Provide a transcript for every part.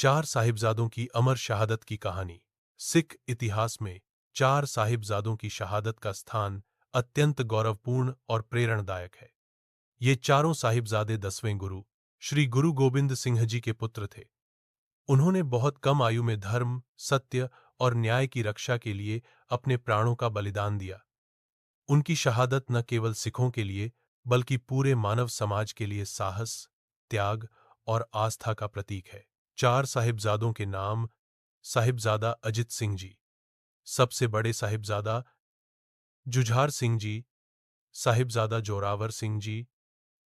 चार साहिबजादों की अमर शहादत की कहानी। सिख इतिहास में चार साहिबजादों की शहादत का स्थान अत्यंत गौरवपूर्ण और प्रेरणादायक है। ये चारों साहिबजादे 10वें गुरु श्री गुरु गोबिंद सिंह जी के पुत्र थे। उन्होंने बहुत कम आयु में धर्म, सत्य और न्याय की रक्षा के लिए अपने प्राणों का बलिदान दिया। उनकी शहादत न केवल सिखों के लिए बल्कि पूरे मानव समाज के लिए साहस, त्याग और आस्था का प्रतीक है। चार साहिबजादों के नाम। साहिबजादा अजित सिंह जी, सबसे बड़े साहिबजादा जुझार सिंह जी, साहिबजादा जोरावर सिंह जी,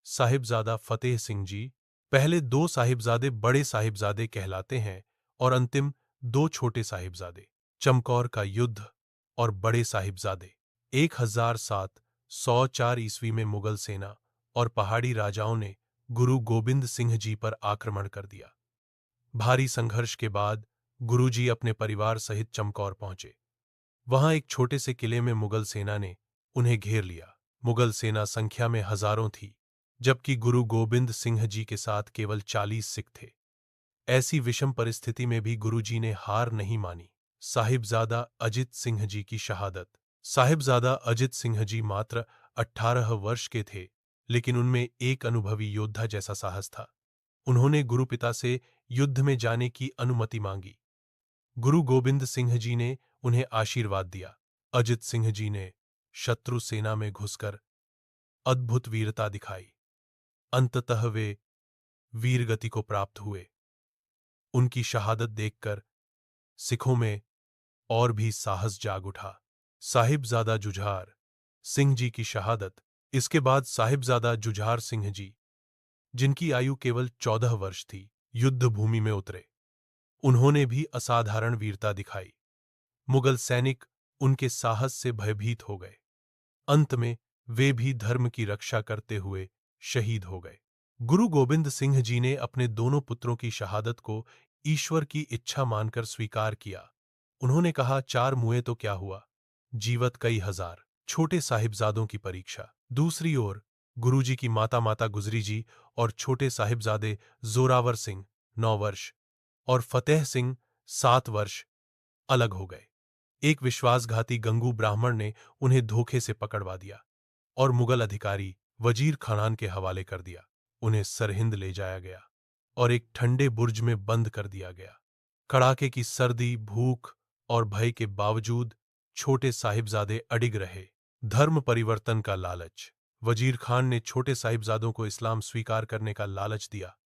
साहिबजादा फतेह सिंह जी। पहले दो साहिबजादे बड़े साहिबजादे कहलाते हैं और अंतिम दो छोटे साहिबजादे। चमकौर का युद्ध और बड़े साहिबजादे। 1704 ईस्वी में मुगल सेना और पहाड़ी राजाओं ने गुरु गोबिंद सिंह जी पर आक्रमण कर दिया। भारी संघर्ष के बाद गुरुजी अपने परिवार सहित चमकौर पहुंचे। वहां एक छोटे से किले में मुगल सेना ने उन्हें घेर लिया। मुगल सेना संख्या में हजारों थी, जबकि गुरु गोबिंद सिंह जी के साथ केवल 40 सिख थे। ऐसी विषम परिस्थिति में भी गुरुजी ने हार नहीं मानी। साहिबजादा अजित सिंह जी की शहादत। साहिबजादा अजित सिंह जी मात्र 18 वर्ष के थे, लेकिन उनमें एक अनुभवी योद्धा जैसा साहस था। उन्होंने गुरुपिता से युद्ध में जाने की अनुमति मांगी। गुरु गोबिंद सिंह जी ने उन्हें आशीर्वाद दिया। अजित सिंह जी ने शत्रु सेना में घुसकर अद्भुत वीरता दिखाई। अंततः वे वीरगति को प्राप्त हुए। उनकी शहादत देखकर सिखों में और भी साहस जाग उठा। साहिबजादा जुझार सिंह जी की शहादत। इसके बाद साहिबजादा जुझार सिंह जी, जिनकी आयु केवल 14 वर्ष थी, युद्ध भूमि में उतरे। उन्होंने भी असाधारण वीरता दिखाई। मुगल सैनिक उनके साहस से भयभीत हो गए। अंत में वे भी धर्म की रक्षा करते हुए शहीद हो गए। गुरु गोबिंद सिंह जी ने अपने दोनों पुत्रों की शहादत को ईश्वर की इच्छा मानकर स्वीकार किया। उन्होंने कहा, चार मुए तो क्या हुआ, जीवत कई हजार। छोटे साहिबजादों की परीक्षा। दूसरी ओर गुरुजी की माता गुजरी जी और छोटे साहिबजादे जोरावर सिंह 9 वर्ष और फतेह सिंह 7 वर्ष अलग हो गए। एक विश्वासघाती गंगू ब्राह्मण ने उन्हें धोखे से पकड़वा दिया और मुगल अधिकारी वजीर खान के हवाले कर दिया। उन्हें सरहिंद ले जाया गया और एक ठंडे बुर्ज में बंद कर दिया गया। कड़ाके की सर्दी, भूख और भय के बावजूद छोटे साहिबजादे अडिग रहे। धर्म परिवर्तन का लालच। वजीर खान ने छोटे साहिबजादों को इस्लाम स्वीकार करने का लालच दिया।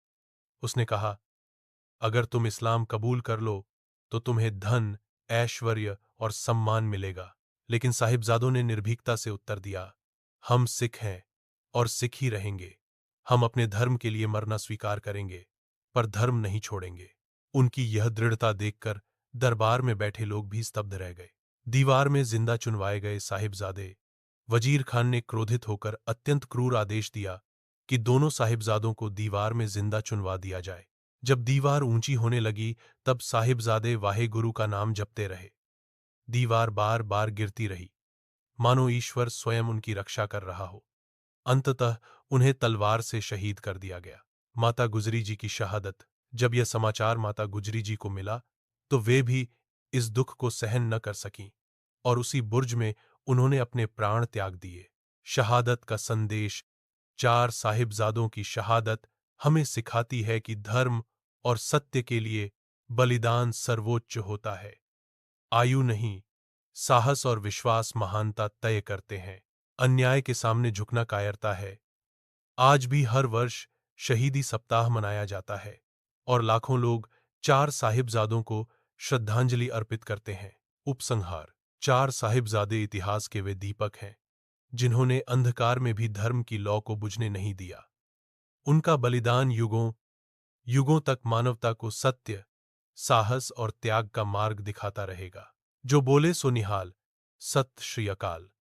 उसने कहा, अगर तुम इस्लाम कबूल कर लो तो तुम्हें धन, ऐश्वर्य और सम्मान मिलेगा। लेकिन साहिबजादों ने निर्भीकता से उत्तर दिया, हम सिख हैं और सिख ही रहेंगे। हम अपने धर्म के लिए मरना स्वीकार करेंगे, पर धर्म नहीं छोड़ेंगे। उनकी यह दृढ़ता देखकर दरबार में बैठे लोग भी स्तब्ध रह गए। दीवार में जिंदा चुनवाए गए साहिबजादे। वजीर खान ने क्रोधित होकर अत्यंत क्रूर आदेश दिया कि दोनों साहिबजादों को दीवार में जिंदा चुनवा दिया जाए। जब दीवार ऊंची होने लगी तब साहिबजादे वाहे गुरु का नाम जपते रहे। दीवार बार बार गिरती रही, मानो ईश्वर स्वयं उनकी रक्षा कर रहा हो। अंततः उन्हें तलवार से शहीद कर दिया गया। माता गुजरी जी की शहादत। जब यह समाचार माता गुजरी जी को मिला तो वे भी इस दुख को सहन न कर सकीं और उसी बुर्ज में उन्होंने अपने प्राण त्याग दिए। शहादत का संदेश। चार साहिबजादों की शहादत हमें सिखाती है कि धर्म और सत्य के लिए बलिदान सर्वोच्च होता है। आयु नहीं, साहस और विश्वास महानता तय करते हैं। अन्याय के सामने झुकना कायरता है। आज भी हर वर्ष शहीदी सप्ताह मनाया जाता है और लाखों लोग चार साहिबजादों को श्रद्धांजलि अर्पित करते हैं। उपसंहार। चार साहिबजादे इतिहास के वे दीपक हैं जिन्होंने अंधकार में भी धर्म की लौ को बुझने नहीं दिया। उनका बलिदान युगों युगों तक मानवता को सत्य, साहस और त्याग का मार्ग दिखाता रहेगा। जो बोले सो निहाल। सत श्री अकाल।